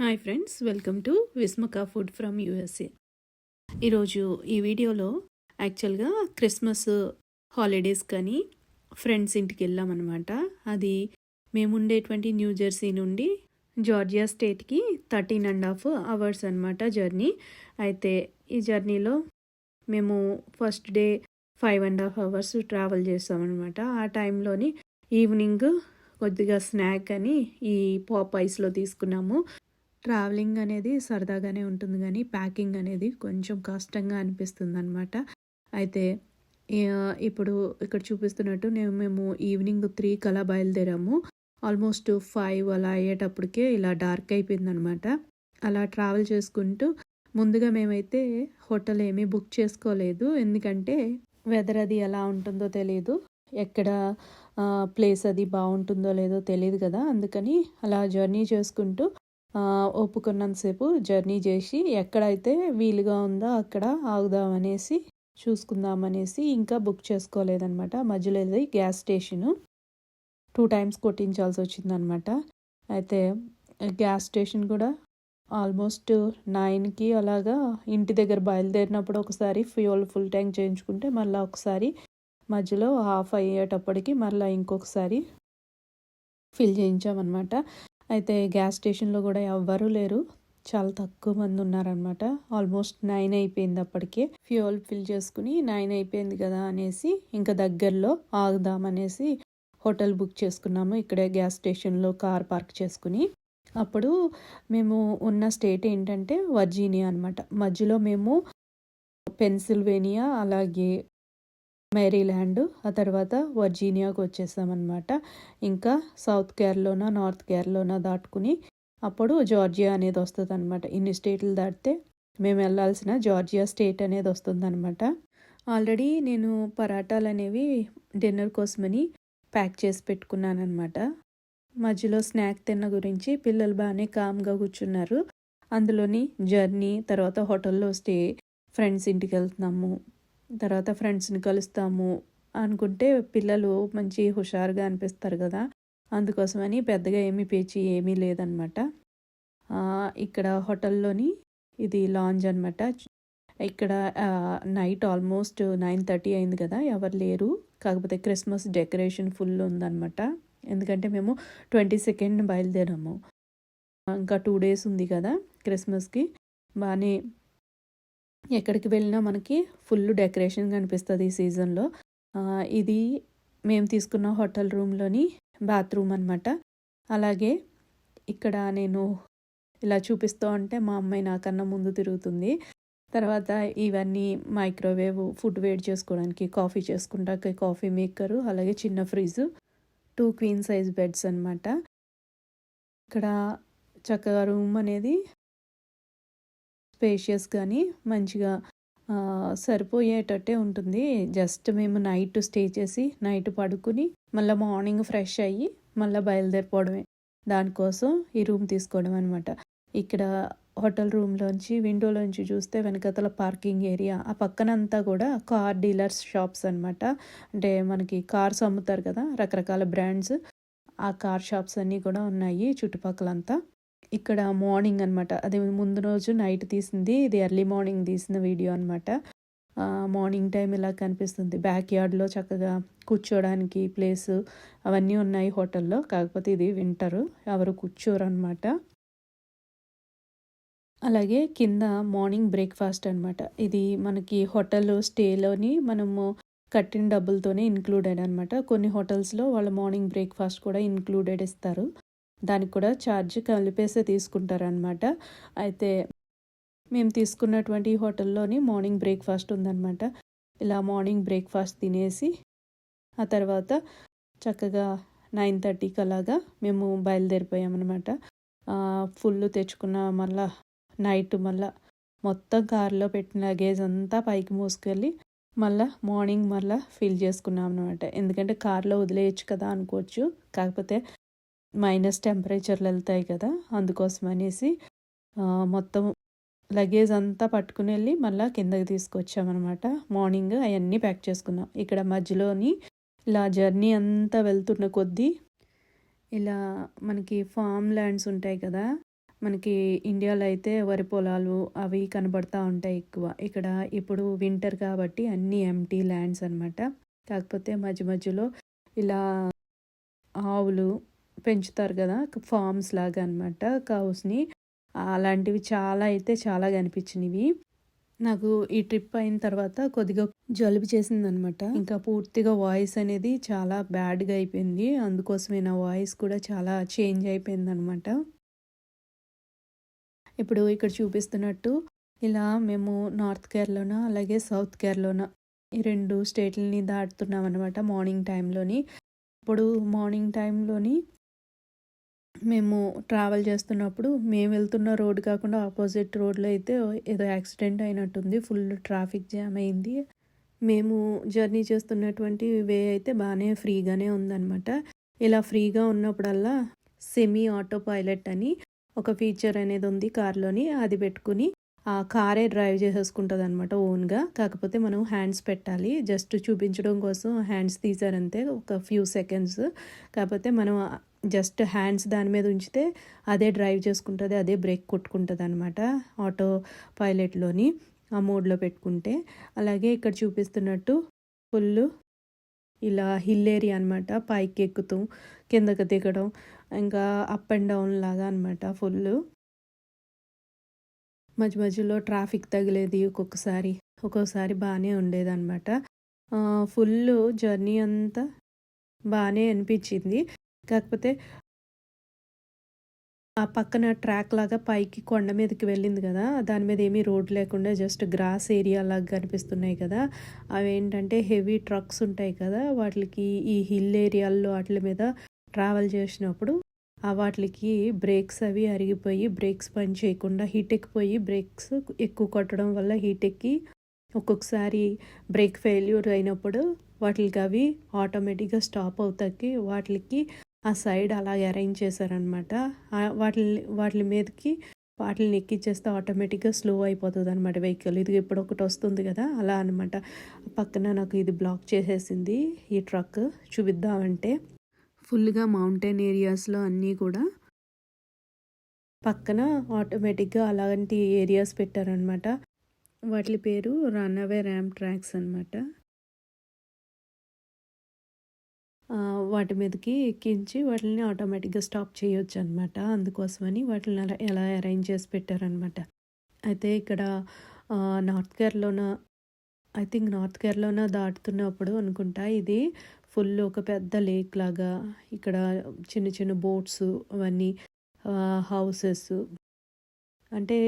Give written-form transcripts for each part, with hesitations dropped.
Hi friends, welcome to విస్మకా food from USA. ఈరోజు ఈ వీడియోలో యాక్చువల్గా క్రిస్మస్ హాలిడేస్ కానీ ఫ్రెండ్స్ ఇంటికి వెళ్ళామన్నమాట. అది మేము ఉండేటువంటి న్యూ జెర్సీ నుండి జార్జియా స్టేట్కి 13.5 అవర్స్ అనమాట జర్నీ. అయితే ఈ జర్నీలో మేము ఫస్ట్ డే 5.5 అవర్స్ ట్రావెల్ చేస్తామన్నమాట. ఆ టైంలోని ఈవినింగ్ కొద్దిగా స్నాక్ అని ఈ పాప్ ఐస్లో తీసుకున్నాము. ట్రావెలింగ్ అనేది సరదాగానే ఉంటుంది కానీ ప్యాకింగ్ అనేది కొంచెం కష్టంగా అనిపిస్తుంది అనమాట. అయితే ఇప్పుడు ఇక్కడ చూపిస్తున్నట్టు మేము ఈవినింగ్ 3 అలా బయలుదేరాము. ఆల్మోస్ట్ 5 అలా అయ్యేటప్పటికే ఇలా డార్క్ అయిపోయిందనమాట. అలా ట్రావెల్ చేసుకుంటూ ముందుగా మేమైతే హోటల్ ఏమీ బుక్ చేసుకోలేదు. ఎందుకంటే వెదర్ అది ఎలా ఉంటుందో తెలియదు, ఎక్కడ ప్లేస్ అది బాగుంటుందో లేదో తెలియదు కదా. అందుకని అలా జర్నీ చేసుకుంటూ ఒప్పుకున్నంతసేపు జర్నీ చేసి ఎక్కడైతే వీలుగా ఉందో అక్కడ ఆగుదామనేసి చూసుకుందామనేసి ఇంకా బుక్ చేసుకోలేదనమాట. మధ్యలో ఇది గ్యాస్ స్టేషను 2 times కొట్టించాల్సి వచ్చిందనమాట. అయితే గ్యాస్ స్టేషన్ కూడా ఆల్మోస్ట్ 9కి అలాగా ఇంటి దగ్గర బయలుదేరినప్పుడు ఒకసారి ఫ్యూల్ ఫుల్ ట్యాంక్ చేయించుకుంటే మళ్ళీ ఒకసారి మధ్యలో హాఫ్ అయ్యేటప్పటికి మళ్ళీ ఇంకొకసారి ఫిల్ చేయించామన్నమాట. అయితే గ్యాస్ స్టేషన్లో కూడా ఎవ్వరూ లేరు, చాలా తక్కువ మంది ఉన్నారనమాట. ఆల్మోస్ట్ 9 అయిపోయింది అప్పటికే. ఫ్యూయల్ ఫిల్ చేసుకుని 9 అయిపోయింది కదా అనేసి ఇంకా దగ్గరలో ఆగుదామనేసి హోటల్ బుక్ చేసుకున్నాము. ఇక్కడే గ్యాస్ స్టేషన్లో కార్ పార్క్ చేసుకుని. అప్పుడు మేము ఉన్న స్టేట్ ఏంటంటే వర్జీనియా అనమాట. మధ్యలో మేము పెన్సిల్వేనియా అలాగే మేరీల్యాండ్, ఆ తర్వాత వర్జీనియాకు వచ్చేసామన్నమాట. ఇంకా సౌత్ కేరళనా నార్త్ కేరళనా దాటుకుని అప్పుడు జార్జియా అనేది వస్తుంది అనమాట. ఇన్ని స్టేట్లు దాటితే మేము వెళ్ళాల్సిన జార్జియా స్టేట్ అనేది వస్తుంది అనమాట. ఆల్రెడీ నేను పరాటాలు అనేవి డిన్నర్ కోసమని ప్యాక్ చేసి పెట్టుకున్నాను అనమాట. మధ్యలో స్నాక్ తిన్న గురించి పిల్లలు బాగానే కామ్గా కూర్చున్నారు. అందులోని జర్నీ, తర్వాత హోటల్లో స్టే, ఫ్రెండ్స్ ఇంటికి వెళ్తున్నాము, తర్వాత ఫ్రెండ్స్ని కలుస్తాము అనుకుంటే పిల్లలు మంచి హుషారుగా అనిపిస్తారు కదా. అందుకోసమని పెద్దగా ఏమీ పేచి ఏమీ లేదనమాట. ఇక్కడ హోటల్లోని ఇది లాంజ్ అనమాట. ఇక్కడ నైట్ ఆల్మోస్ట్ 9:30 అయింది కదా, ఎవరు లేరు. కాకపోతే క్రిస్మస్ డెకరేషన్ ఫుల్ ఉందన్నమాట. ఎందుకంటే మేము 22nd బయలుదేరాము. ఇంకా 2 days ఉంది కదా క్రిస్మస్కి. బాగానే ఎక్కడికి వెళ్ళినా మనకి ఫుల్ డెకరేషన్ కనిపిస్తుంది ఈ సీజన్లో. ఇది మేము తీసుకున్న హోటల్ రూమ్లోని బాత్రూమ్ అనమాట. అలాగే ఇక్కడ నేను ఇలా చూపిస్తూ ఉంటే మా అమ్మాయి నాకన్నా ముందు తిరుగుతుంది. తర్వాత ఇవన్నీ మైక్రోవేవ్, ఫుడ్ వేడి చేసుకోవడానికి, కాఫీ చేసుకుంటాక కాఫీ మేకరు, అలాగే చిన్న ఫ్రిడ్జ్, 2 queen size బెడ్స్ అనమాట. ఇక్కడ చక్కగా రూమ్ అనేది స్పేషియస్ కానీ మంచిగా సరిపోయేటట్టే ఉంటుంది. జస్ట్ మేము నైట్ స్టే చేసి నైట్ పడుకుని మళ్ళీ మార్నింగ్ ఫ్రెష్ అయ్యి మళ్ళీ బయలుదేరిపోవడమే. దానికోసం ఈ రూమ్ తీసుకోవడం అనమాట. ఇక్కడ హోటల్ రూమ్లోంచి విండోలోంచి చూస్తే వెనకతల పార్కింగ్ ఏరియా, ఆ పక్కనంతా కూడా కార్ డీలర్స్ షాప్స్ అనమాట. అంటే మనకి కార్స్ అమ్ముతారు కదా, రకరకాల బ్రాండ్స్, ఆ కార్ షాప్స్ అన్నీ కూడా ఉన్నాయి చుట్టుపక్కలంతా. ఇక్కడ మార్నింగ్ అనమాట, అది ముందు రోజు నైట్ తీసింది, ఇది ఎర్లీ మార్నింగ్ తీసిన వీడియో అనమాట. మార్నింగ్ టైం ఇలా కనిపిస్తుంది. బ్యాక్ యార్డ్లో చక్కగా కూర్చోడానికి ప్లేసు అవన్నీ ఉన్నాయి హోటల్లో. కాకపోతే ఇది వింటరు, ఎవరు కూర్చోరు అనమాట. అలాగే కింద మార్నింగ్ బ్రేక్ఫాస్ట్ అనమాట. ఇది మనకి హోటల్ స్టేలోని మనము కట్టిన డబ్బులతోనే ఇంక్లూడెడ్ అనమాట. కొన్ని హోటల్స్లో వాళ్ళ మార్నింగ్ బ్రేక్ఫాస్ట్ కూడా ఇంక్లూడెడ్ ఇస్తారు. దానికి కూడా ఛార్జ్ కలిపేసే తీసుకుంటారనమాట. అయితే మేము తీసుకున్నటువంటి హోటల్లోని మార్నింగ్ బ్రేక్ఫాస్ట్ ఉందన్నమాట. ఇలా మార్నింగ్ బ్రేక్ఫాస్ట్ తినేసి ఆ తర్వాత చక్కగా 9:30కి అలాగా మేము బయలుదేరిపోయామన్నమాట. ఫుల్ తెచ్చుకున్న మళ్ళా నైట్ మళ్ళా మొత్తం కారులో పెట్టిన లగేజ్ అంతా పైకి మోసుకెళ్ళి మళ్ళీ మార్నింగ్ మళ్ళీ ఫిల్ చేసుకున్నాం అనమాట. ఎందుకంటే కార్లో వదిలేయచ్చు కదా అనుకోవచ్చు, కాకపోతే మైనస్ టెంపరేచర్లు వెళ్తాయి కదా, అందుకోసం అనేసి మొత్తం లగేజ్ అంతా పట్టుకుని వెళ్ళి మళ్ళీ కిందకి తీసుకొచ్చామన్నమాట. మార్నింగ్ అవన్నీ ప్యాక్ చేసుకున్నాం. ఇక్కడ మధ్యలోని ఇలా జర్నీ అంతా వెళ్తున్న కొద్దీ ఇలా మనకి ఫామ్ ల్యాండ్స్ ఉంటాయి కదా, మనకి ఇండియాలో అయితే వరి పొలాలు అవి కనబడతా ఉంటాయి ఎక్కువ. ఇక్కడ ఇప్పుడు వింటర్ కాబట్టి అన్నీ ఎంప్టీ ల్యాండ్స్ అనమాట. కాకపోతే మధ్య మధ్యలో ఇలా ఆవులు పెంచుతారు కదా, ఫార్మ్స్ లాగా అనమాట, కౌస్ని. అలాంటివి చాలా అయితే చాలా కనిపించినవి. నాకు ఈ ట్రిప్ అయిన తర్వాత కొద్దిగా జలుబు చేసిందనమాట. ఇంకా పూర్తిగా వాయిస్ అనేది చాలా బ్యాడ్గా అయిపోయింది. అందుకోసమే నా వాయిస్ కూడా చాలా చేంజ్ అయిపోయింది అనమాట. ఇప్పుడు ఇక్కడ చూపిస్తున్నట్టు ఇలా మేము నార్త్ కేరళన అలాగే సౌత్ కేరళన ఈ 2 స్టేట్లని దాటుతున్నాం అనమాట మార్నింగ్ టైంలోని. ఇప్పుడు మార్నింగ్ టైంలోని మేము ట్రావెల్ చేస్తున్నప్పుడు మేము వెళ్తున్న రోడ్ కాకుండా ఆపోజిట్ రోడ్లో అయితే ఏదో యాక్సిడెంట్ అయినట్టుంది. ఫుల్ ట్రాఫిక్ జామ్ అయింది. మేము జర్నీ చేస్తున్నటువంటి వే అయితే బాగానే ఫ్రీగానే ఉందన్నమాట. ఇలా ఫ్రీగా ఉన్నప్పుడల్లా సెమీ ఆటో పైలట్ అని ఒక ఫీచర్ అనేది ఉంది కార్లోని. అది పెట్టుకుని ఆ కారే డ్రైవ్ చేసేసుకుంటుంది అనమాట ఓన్గా. కాకపోతే మనం హ్యాండ్స్ పెట్టాలి. జస్ట్ చూపించడం కోసం హ్యాండ్స్ తీసారంతే, ఒక ఫ్యూ సెకండ్స్. కాకపోతే మనం జస్ట్ హ్యాండ్స్ దాని మీద ఉంచితే అదే డ్రైవ్ చేసుకుంటుంది, అదే బ్రేక్ కొట్టుకుంటుంది అనమాట ఆటో పైలట్లోని, ఆ మోడ్లో పెట్టుకుంటే. అలాగే ఇక్కడ చూపిస్తున్నట్టు ఫుల్ ఇలా హిల్ ఏరియా అనమాట. పైకి ఎక్కుతూ కిందకి దిగడం, ఇంకా అప్ అండ్ డౌన్ లాగా అనమాట ఫుల్. మధ్య మధ్యలో ట్రాఫిక్ తగిలేది ఒక్కొక్కసారి బాగానే ఉండేదన్నమాట. ఫుల్ జర్నీ అంతా బాగానే అనిపించింది. కాకపోతే ఆ పక్కన ట్రాక్ లాగా పైకి కొండ మీదకి వెళ్ళింది కదా, దాని మీద ఏమీ రోడ్ లేకుండా జస్ట్ గ్రాస్ ఏరియా లాగా కనిపిస్తున్నాయి కదా. అవేంటంటే హెవీ ట్రక్స్ ఉంటాయి కదా, వాటికి ఈ హిల్ ఏరియాల్లో వాటి మీద ట్రావెల్ చేసినప్పుడు వాటికి బ్రేక్స్ అవి అరిగిపోయి బ్రేక్స్ పని చేయకుండా హీట్ ఎక్కిపోయి బ్రేక్స్ ఎక్కువ కొట్టడం వల్ల హీట్ ఎక్కి ఒక్కొక్కసారి బ్రేక్ ఫెయిల్యూర్ అయినప్పుడు వాటికి అవి ఆటోమేటిక్గా స్టాప్ అవుతాయి. వాటికి ఆ సైడ్ అలా అరేంజ్ చేశారనమాట. వాటి మీదకి వాటిని ఎక్కిచ్చేస్తే ఆటోమేటిక్గా స్లో అయిపోతుంది అనమాట వెహికల్. ఇది ఇప్పుడు ఒకటి వస్తుంది కదా, అలా అనమాట. పక్కన నాకు ఇది బ్లాక్ చేసేసింది ఈ ట్రక్. చూపిద్దామంటే ఫుల్గా మౌంటైన్ ఏరియాస్లో అన్నీ కూడా పక్కన ఆటోమేటిక్గా అలాంటి ఏరియాస్ పెట్టారనమాట. వాటి పేరు రన్అవే ర్యాంప్ ట్రాక్స్ అనమాట. వాటి మీదకి ఎక్కించి వాటిని ఆటోమేటిక్గా స్టాప్ చేయొచ్చు అనమాట. అందుకోసమని వాటిని ఎలా అరేంజ్ చేసి పెట్టారనమాట. అయితే ఇక్కడ నార్త్ కేరళన దాటుతున్నప్పుడు అనుకుంటా, ఇది ఫుల్ ఒక పెద్ద లేక్ లాగా, ఇక్కడ చిన్న చిన్న బోట్స్ అవన్నీ, హౌసెస్, అంటే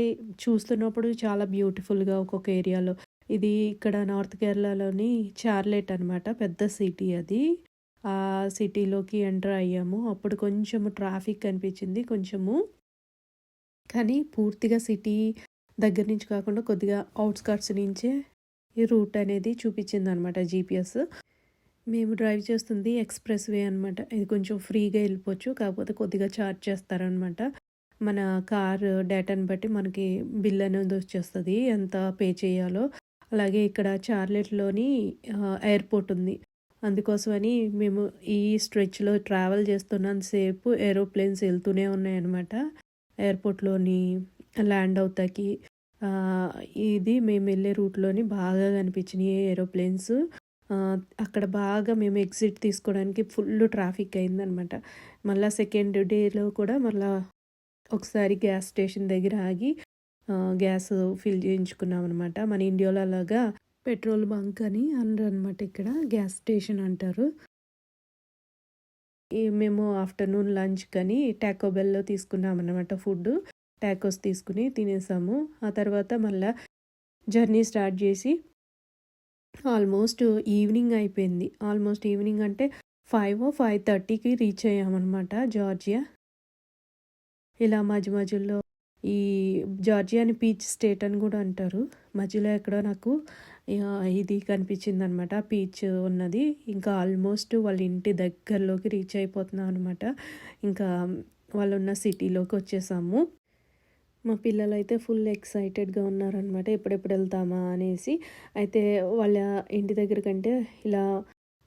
చూస్తున్నప్పుడు చాలా బ్యూటిఫుల్గా ఒక్కొక్క ఏరియాలో. ఇది ఇక్కడ నార్త్ కేరళలోని చార్లెట్ అనమాట, పెద్ద సిటీ అది. ఆ సిటీలోకి ఎంటర్ అయ్యాము. అప్పుడు కొంచెము ట్రాఫిక్ అనిపించింది కొంచెము, కానీ పూర్తిగా సిటీ దగ్గర నుంచి కాకుండా కొద్దిగా అవుట్స్కట్స్ నుంచే ఈ రూట్ అనేది చూపించింది అనమాట జీపీఎస్. మేము డ్రైవ్ చేస్తుంది ఎక్స్ప్రెస్ వే అనమాట. ఇది కొంచెం ఫ్రీగా వెళ్ళిపోవచ్చు, కాకపోతే కొద్దిగా ఛార్జ్ చేస్తారనమాట. మన కార్ డేటాని బట్టి మనకి బిల్ అనేది వచ్చేస్తుంది, ఎంత పే చేయాలో. అలాగే ఇక్కడ చార్లెట్లోని ఎయిర్పోర్ట్ ఉంది. అందుకోసమని మేము ఈ స్ట్రెచ్లో ట్రావెల్ చేస్తున్నంతసేపు ఏరోప్లేన్స్ వెళ్తూనే ఉన్నాయన్నమాట. ఎయిర్పోర్ట్లోని ల్యాండ్ అవుతాకి ఇది మేము వెళ్ళే రూట్లోని బాగా కనిపించినాయి ఏరోప్లేన్స్. అక్కడ బాగా మేము ఎగ్జిట్ తీసుకోవడానికి ఫుల్ ట్రాఫిక్ అయిందనమాట. మళ్ళీ సెకండ్ డేలో కూడా మళ్ళీ ఒకసారి గ్యాస్ స్టేషన్ దగ్గర ఆగి గ్యాస్ ఫిల్ చేయించుకున్నాం అనమాట. మన ఇండియాలో అలాగా పెట్రోల్ బంక్ అని అనరు అనమాట, ఇక్కడ గ్యాస్ స్టేషన్ అంటారు. మేము ఆఫ్టర్నూన్ లంచ్ కానీ టాకో బెల్లో తీసుకున్నాం అనమాట ఫుడ్. టాకోస్ తీసుకుని తినేసాము. ఆ తర్వాత మళ్ళీ జర్నీ స్టార్ట్ చేసి ఆల్మోస్ట్ ఈవినింగ్ అయిపోయింది. ఆల్మోస్ట్ ఈవినింగ్ అంటే 5:30కి రీచ్ అయ్యామన్నమాట జార్జియా. ఇలా మధ్య మధ్యలో ఈ జార్జియాని పీచ్ స్టేట్ అని కూడా అంటారు. మధ్యలో ఎక్కడో నాకు ఇది కనిపించింది అనమాట, పీచ్ ఉన్నది. ఇంకా ఆల్మోస్ట్ వాళ్ళ ఇంటి దగ్గరలోకి రీచ్ అయిపోతున్నాం అనమాట. ఇంకా వాళ్ళు ఉన్న సిటీలోకి వచ్చేసాము. మా పిల్లలు అయితే ఫుల్ ఎక్సైటెడ్గా ఉన్నారనమాట, ఎప్పుడెప్పుడు వెళ్తామా అనేసి. అయితే వాళ్ళ ఇంటి దగ్గర కంటే ఇలా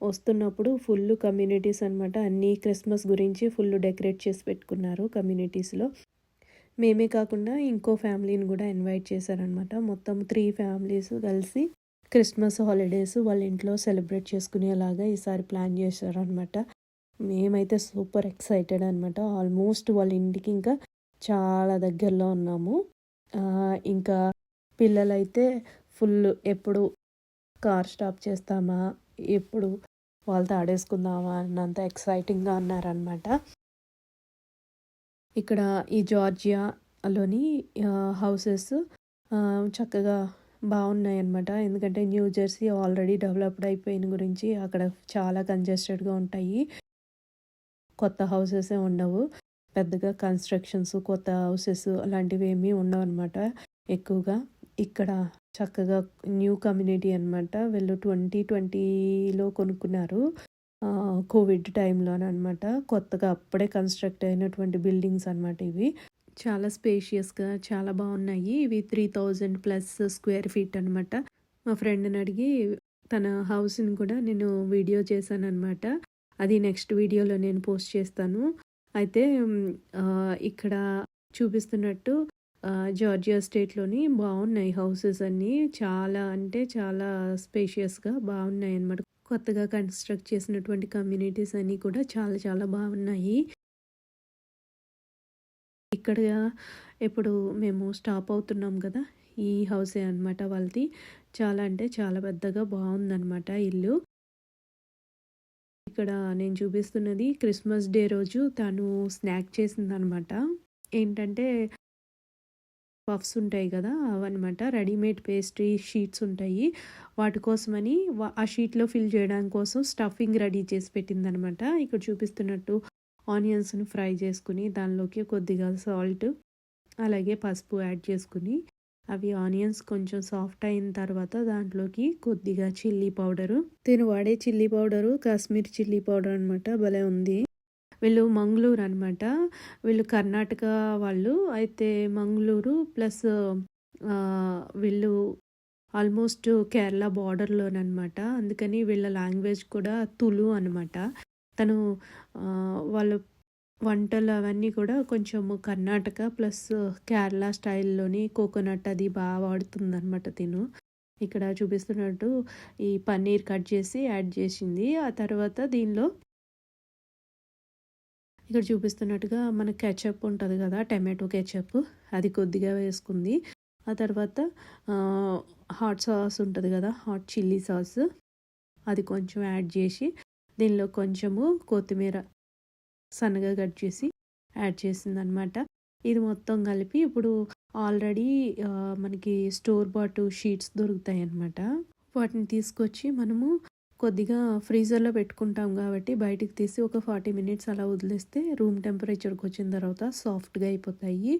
వస్తున్నప్పుడు ఫుల్ కమ్యూనిటీస్ అనమాట, అన్నీ క్రిస్మస్ గురించి ఫుల్ డెకరేట్ చేసి పెట్టుకున్నారు కమ్యూనిటీస్లో. మేమే కాకుండా ఇంకో ఫ్యామిలీని కూడా ఇన్వైట్ చేశారనమాట. మొత్తం 3 ఫ్యామిలీస్ కలిసి క్రిస్మస్ హాలిడేస్ వాళ్ళ ఇంట్లో సెలబ్రేట్ చేసుకునేలాగా ఈసారి ప్లాన్ చేశారనమాట. మేమైతే సూపర్ ఎక్సైటెడ్ అనమాట. ఆల్మోస్ట్ వాళ్ళ ఇంటికి ఇంకా చాలా దగ్గరలో ఉన్నాము. ఇంకా పిల్లలైతే ఫుల్ ఎప్పుడు కార్ స్టాప్ చేస్తామా, ఎప్పుడు వాళ్ళతో ఆడేసుకుందామా అన్నంత ఎక్సైటింగ్గా ఉన్నారనమాట. ఇక్కడ ఈ జార్జియాలోని హౌసెస్ చక్కగా బాగున్నాయన్నమాట. ఎందుకంటే న్యూ జెర్సీ ఆల్రెడీ డెవలప్డ్ అయిపోయిన గురించి అక్కడ చాలా కంజెస్టెడ్గా ఉంటాయి. కొత్త హౌసెసే ఉండవు. పెద్దగా కన్స్ట్రక్షన్స్, కొత్త హౌసెస్ అలాంటివి ఏమీ ఉండవు అనమాట ఎక్కువగా. ఇక్కడ చక్కగా న్యూ కమ్యూనిటీ అనమాట. వీళ్ళు 2020లో కొనుక్కున్నారు, కోవిడ్ టైంలోనమాట. కొత్తగా అప్పుడే కన్స్ట్రక్ట్ అయినటువంటి బిల్డింగ్స్ అనమాట ఇవి. చాలా స్పేషియస్గా చాలా బాగున్నాయి. ఇవి 3000+ స్క్వేర్ ఫీట్ అనమాట. మా ఫ్రెండ్ని అడిగి తన హౌస్ని కూడా నేను వీడియో చేశానమాట. అది నెక్స్ట్ వీడియోలో నేను పోస్ట్ చేస్తాను. అయితే ఇక్కడ చూపిస్తున్నట్టు జార్జియా స్టేట్లోని బాగున్నాయి హౌసెస్ అన్నీ. చాలా అంటే చాలా స్పేషియస్గా బాగున్నాయి అన్నమాట. కొత్తగా కన్స్ట్రక్ట్ చేసినటువంటి కమ్యూనిటీస్ అన్నీ కూడా చాలా చాలా బాగున్నాయి. ఇక్కడ ఇప్పుడు మేము స్టాప్ అవుతున్నాం కదా, ఈ హౌసే అనమాట వాళ్ళది. చాలా అంటే చాలా పెద్దగా బాగుందన్నమాట ఇల్లు. ఇక్కడ నేను చూపిస్తున్నది క్రిస్మస్ డే రోజు తను స్నాక్ చేసిందనమాట. ఏంటంటే పఫ్స్ ఉంటాయి కదా, అవన్నమాట. రెడీమేడ్ పేస్ట్రీ షీట్స్ ఉంటాయి. వాటి కోసమని ఆ షీట్లో ఫిల్ చేయడానికి కోసం స్టఫింగ్ రెడీ చేసి పెట్టిందనమాట. ఇక్కడ చూపిస్తున్నట్టు ఆనియన్స్ని ఫ్రై చేసుకుని దానిలోకి కొద్దిగా సాల్ట్ అలాగే పసుపు యాడ్ చేసుకుని, అవి ఆనియన్స్ కొంచెం సాఫ్ట్ అయిన తర్వాత దాంట్లోకి కొద్దిగా చిల్లీ పౌడరు, తిను వాడే chilli powder Kashmir chilli powder అనమాట. భలే ఉంది. వీళ్ళు మంగళూరు అనమాట. వీళ్ళు కర్ణాటక వాళ్ళు. అయితే మంగళూరు ప్లస్ వీళ్ళు ఆల్మోస్ట్ కేరళ బార్డర్లోనమాట. అందుకని వీళ్ళ లాంగ్వేజ్ కూడా తులు అనమాట. తను వాళ్ళ వంటలు అవన్నీ కూడా కొంచెము కర్ణాటక ప్లస్ కేరళ స్టైల్లోని కోకోనట్ అది బాగా వాడుతుందన్నమాట తిను. ఇక్కడ చూపిస్తున్నట్టు ఈ పన్నీర్ కట్ చేసి యాడ్ చేసింది. ఆ తర్వాత దీనిలో ఇక్కడ చూపిస్తున్నట్టుగా మన కెచప్ ఉంటుంది కదా, టమాటో కెచప్, అది కొద్దిగా వేసుకుంది. ఆ తర్వాత హాట్ సాస్ ఉంటుంది కదా, హాట్ చిల్లీ సాస్, అది కొంచెం యాడ్ చేసి దీనిలో కొంచెము కొత్తిమీర సన్నగా కట్ చేసి యాడ్ చేసిందనమాట. ఇది మొత్తం కలిపి ఇప్పుడు ఆల్రెడీ మనకి స్టోర్ బాట్ షీట్స్ దొరుకుతాయి అన్నమాట. వాటిని తీసుకొచ్చి మనము కొద్దిగా ఫ్రీజర్లో పెట్టుకుంటాం కాబట్టి బయటికి తీసి ఒక 40 మినిట్స్ అలా వదిలేస్తే రూమ్ టెంపరేచర్కి వచ్చిన తర్వాత సాఫ్ట్గా అయిపోతాయి.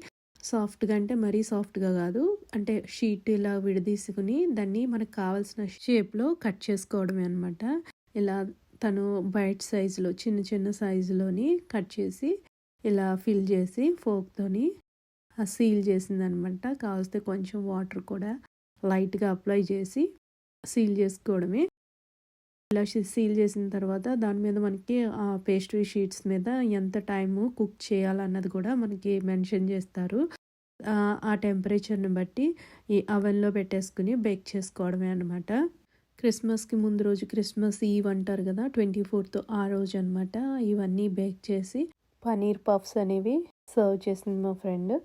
సాఫ్ట్గా అంటే మరీ సాఫ్ట్గా కాదు, అంటే షీట్ ఇలా విడదీసుకుని దాన్ని మనకు కావాల్సిన షేప్లో కట్ చేసుకోవడమే అనమాట. ఇలా తను బైట్ సైజులో చిన్న చిన్న సైజులోని కట్ చేసి ఇలా ఫిల్ చేసి ఫోక్తోని సీల్ చేసిందనమాట. కావలిస్తే కొంచెం వాటర్ కూడా లైట్గా అప్లై చేసి సీల్ చేసుకోవడమే. ఇలా సీల్ చేసిన తర్వాత దాని మీద మనకి ఆ పేస్ట్రీ షీట్స్ మీద ఎంత టైము కుక్ చేయాలన్నది కూడా మనకి మెన్షన్ చేస్తారు. ఆ టెంపరేచర్ని బట్టి ఈ అవెన్లో పెట్టేసుకుని బేక్ చేసుకోవడమే అనమాట. క్రిస్మస్కి ముందు రోజు క్రిస్మస్ ఈవ్ అంటారు కదా, 24th ఆ రోజు అనమాట. ఇవన్నీ బేక్ చేసి పనీర్ పఫ్స్ అనేవి సర్వ్ చేసింది మా ఫ్రెండ్.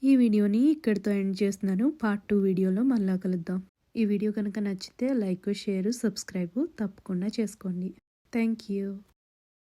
ఈ వీడియోని ఇక్కడితో ఎండ్ చేస్తున్నాను. పార్ట్ 2 వీడియోలో మళ్ళా కలుద్దాం. ఈ వీడియో కనుక నచ్చితే లైక్, షేర్, సబ్స్క్రైబ్ తప్పకుండా చేసుకోండి. Thank you.